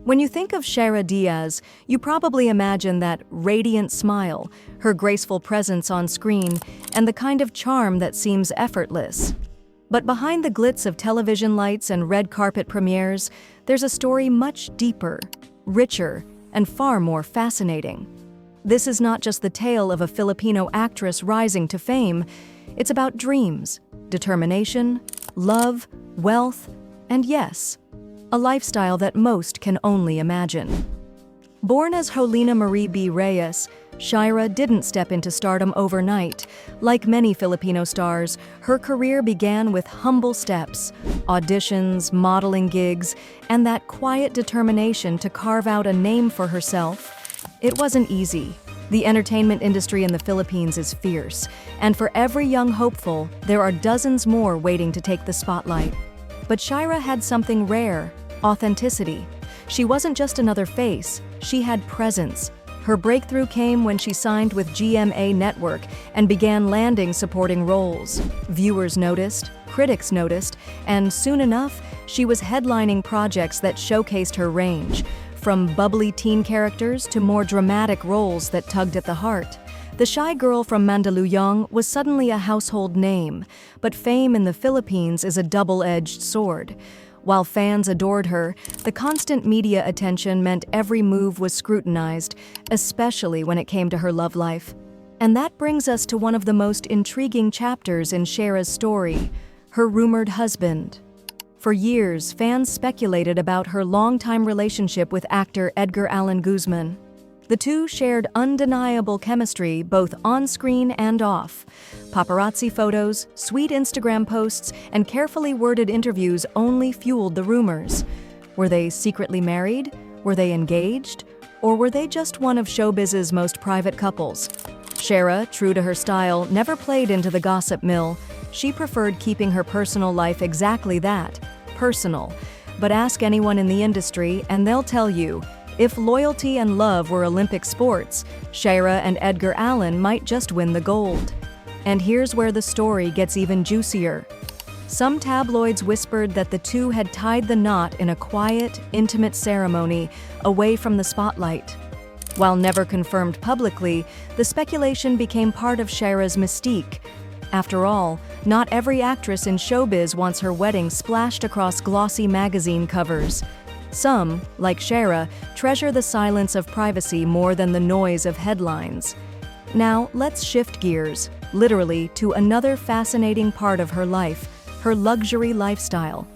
When you think of Shaira Diaz, you probably imagine that radiant smile, her graceful presence on screen, and the kind of charm that seems effortless. But behind the glitz of television lights and red carpet premieres, there's a story much deeper, richer, and far more fascinating. This is not just the tale of a Filipino actress rising to fame. It's about dreams, determination, love, wealth, and yes, a lifestyle that most can only imagine. Born as Jolina Marie B. Reyes, Shaira didn't step into stardom overnight. Like many Filipino stars, her career began with humble steps, auditions, modeling gigs, and that quiet determination to carve out a name for herself. It wasn't easy. The entertainment industry in the Philippines is fierce, and for every young hopeful, there are dozens more waiting to take the spotlight. But Shaira had something rare: authenticity. She wasn't just another face, she had presence. Her breakthrough came when she signed with GMA Network and began landing supporting roles. Viewers noticed, critics noticed, and soon enough, she was headlining projects that showcased her range, from bubbly teen characters to more dramatic roles that tugged at the heart. The shy girl from Mandaluyong was suddenly a household name, but fame in the Philippines is a double-edged sword. While fans adored her, the constant media attention meant every move was scrutinized, especially when it came to her love life. And that brings us to one of the most intriguing chapters in Shaira's story: her rumored husband. For years, fans speculated about her longtime relationship with actor Edgar Allan Guzman. The two shared undeniable chemistry both on-screen and off. Paparazzi photos, sweet Instagram posts, and carefully worded interviews only fueled the rumors. Were they secretly married? Were they engaged? Or were they just one of showbiz's most private couples? Shaira, true to her style, never played into the gossip mill. She preferred keeping her personal life exactly that, personal. But ask anyone in the industry and they'll tell you, if loyalty and love were Olympic sports, Shaira and Edgar Allan might just win the gold. And here's where the story gets even juicier. Some tabloids whispered that the two had tied the knot in a quiet, intimate ceremony away from the spotlight. While never confirmed publicly, the speculation became part of Shaira's mystique. After all, not every actress in showbiz wants her wedding splashed across glossy magazine covers. Some, like Shaira, treasure the silence of privacy more than the noise of headlines. Now, let's shift gears, literally, to another fascinating part of her life: her luxury lifestyle.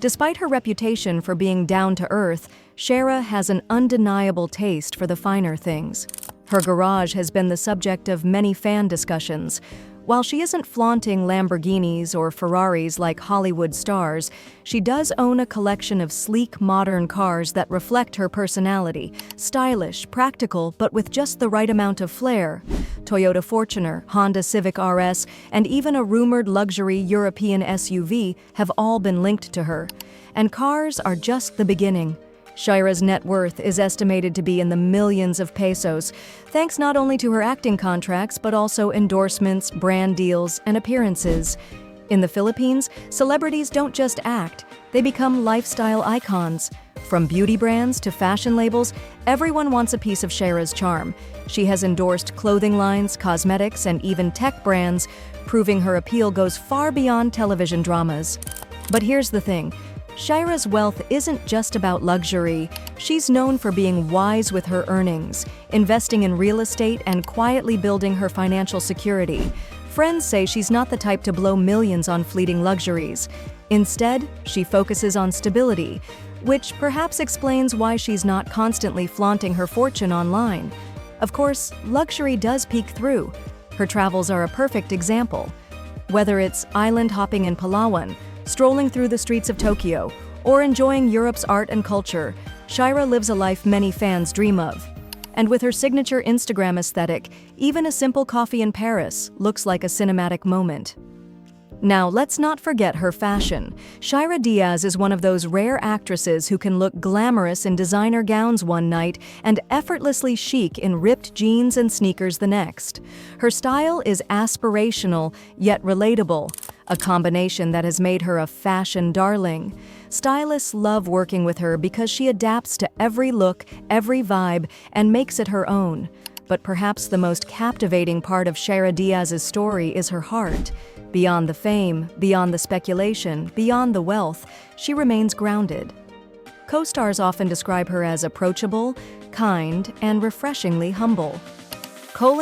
Despite her reputation for being down-to-earth, Shaira has an undeniable taste for the finer things. Her garage has been the subject of many fan discussions. While she isn't flaunting Lamborghinis or Ferraris like Hollywood stars, she does own a collection of sleek, modern cars that reflect her personality: stylish, practical, but with just the right amount of flair. Toyota Fortuner, Honda Civic RS, and even a rumored luxury European SUV have all been linked to her. And cars are just the beginning. Shaira's net worth is estimated to be in the millions of pesos, thanks not only to her acting contracts but also endorsements, brand deals, and appearances. In the Philippines, celebrities don't just act, they become lifestyle icons. From beauty brands to fashion labels, everyone wants a piece of Shaira's charm. She has endorsed clothing lines, cosmetics, and even tech brands, proving her appeal goes far beyond television dramas. But here's the thing: Shaira's wealth isn't just about luxury. She's known for being wise with her earnings, investing in real estate, and quietly building her financial security. Friends say she's not the type to blow millions on fleeting luxuries. Instead, she focuses on stability, which perhaps explains why she's not constantly flaunting her fortune online. Of course, luxury does peek through. Her travels are a perfect example. Whether it's island hopping in Palawan, strolling through the streets of Tokyo, or enjoying Europe's art and culture, Shaira lives a life many fans dream of. And with her signature Instagram aesthetic, even a simple coffee in Paris looks like a cinematic moment. Now, let's not forget her fashion. Shaira Diaz is one of those rare actresses who can look glamorous in designer gowns one night and effortlessly chic in ripped jeans and sneakers the next. Her style is aspirational, yet relatable, a combination that has made her a fashion darling. Stylists love working with her because she adapts to every look, every vibe, and makes it her own. But perhaps the most captivating part of Shaira Diaz's story is her heart. Beyond the fame, beyond the speculation, beyond the wealth, she remains grounded. Co-stars often describe her as approachable, kind, and refreshingly humble.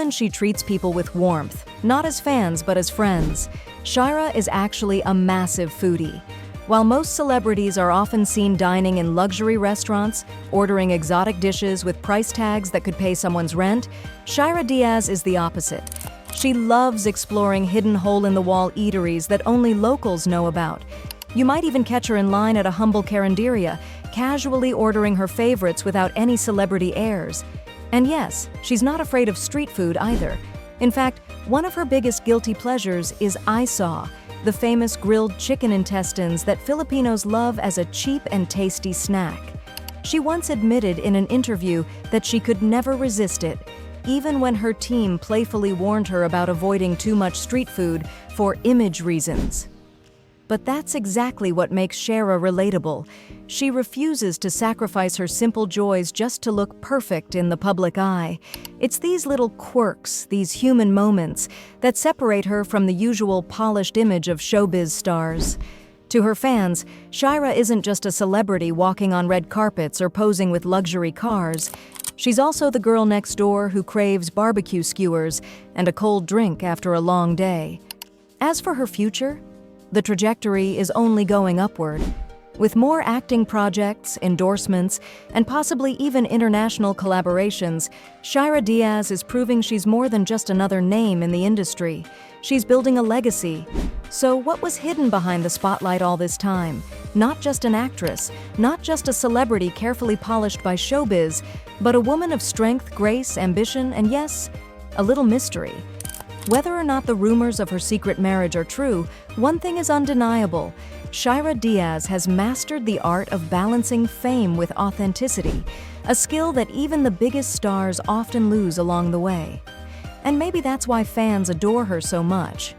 She treats people with warmth, not as fans but as friends. Shaira is actually a massive foodie. While most celebrities are often seen dining in luxury restaurants, ordering exotic dishes with price tags that could pay someone's rent, Shaira Diaz is the opposite. She loves exploring hidden hole-in-the-wall eateries that only locals know about. You might even catch her in line at a humble carinderia, casually ordering her favorites without any celebrity airs. And yes, she's not afraid of street food either. In fact, one of her biggest guilty pleasures is isaw, the famous grilled chicken intestines that Filipinos love as a cheap and tasty snack. She once admitted in an interview that she could never resist it, even when her team playfully warned her about avoiding too much street food for image reasons. But that's exactly what makes Shaira relatable. She refuses to sacrifice her simple joys just to look perfect in the public eye. It's these little quirks, these human moments, that separate her from the usual polished image of showbiz stars. To her fans, Shaira isn't just a celebrity walking on red carpets or posing with luxury cars. She's also the girl next door who craves barbecue skewers and a cold drink after a long day. As for her future, the trajectory is only going upward. With more acting projects, endorsements, and possibly even international collaborations, Shaira Diaz is proving she's more than just another name in the industry. She's building a legacy. So what was hidden behind the spotlight all this time? Not just an actress, not just a celebrity carefully polished by showbiz, but a woman of strength, grace, ambition, and yes, a little mystery. Whether or not the rumors of her secret marriage are true, one thing is undeniable. Shaira Diaz has mastered the art of balancing fame with authenticity, a skill that even the biggest stars often lose along the way. And maybe that's why fans adore her so much.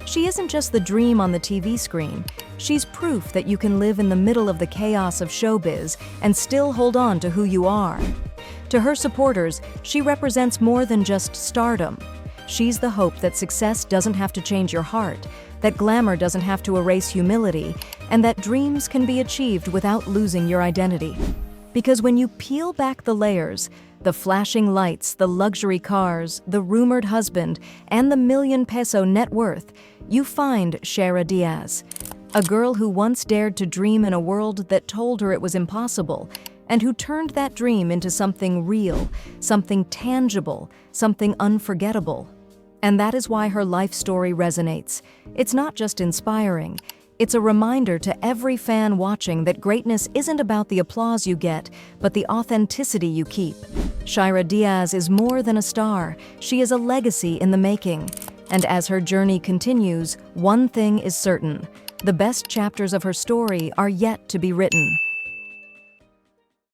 She isn't just the dream on the TV screen. She's proof that you can live in the middle of the chaos of showbiz and still hold on to who you are. To her supporters, she represents more than just stardom. She's the hope that success doesn't have to change your heart, that glamour doesn't have to erase humility, and that dreams can be achieved without losing your identity. Because when you peel back the layers, the flashing lights, the luxury cars, the rumored husband, and the million-peso net worth, you find Shaira Diaz, a girl who once dared to dream in a world that told her it was impossible, and who turned that dream into something real, something tangible, something unforgettable. And that is why her life story resonates. It's not just inspiring. It's a reminder to every fan watching that greatness isn't about the applause you get, but the authenticity you keep. Shaira Diaz is more than a star. She is a legacy in the making. And as her journey continues, one thing is certain: the best chapters of her story are yet to be written.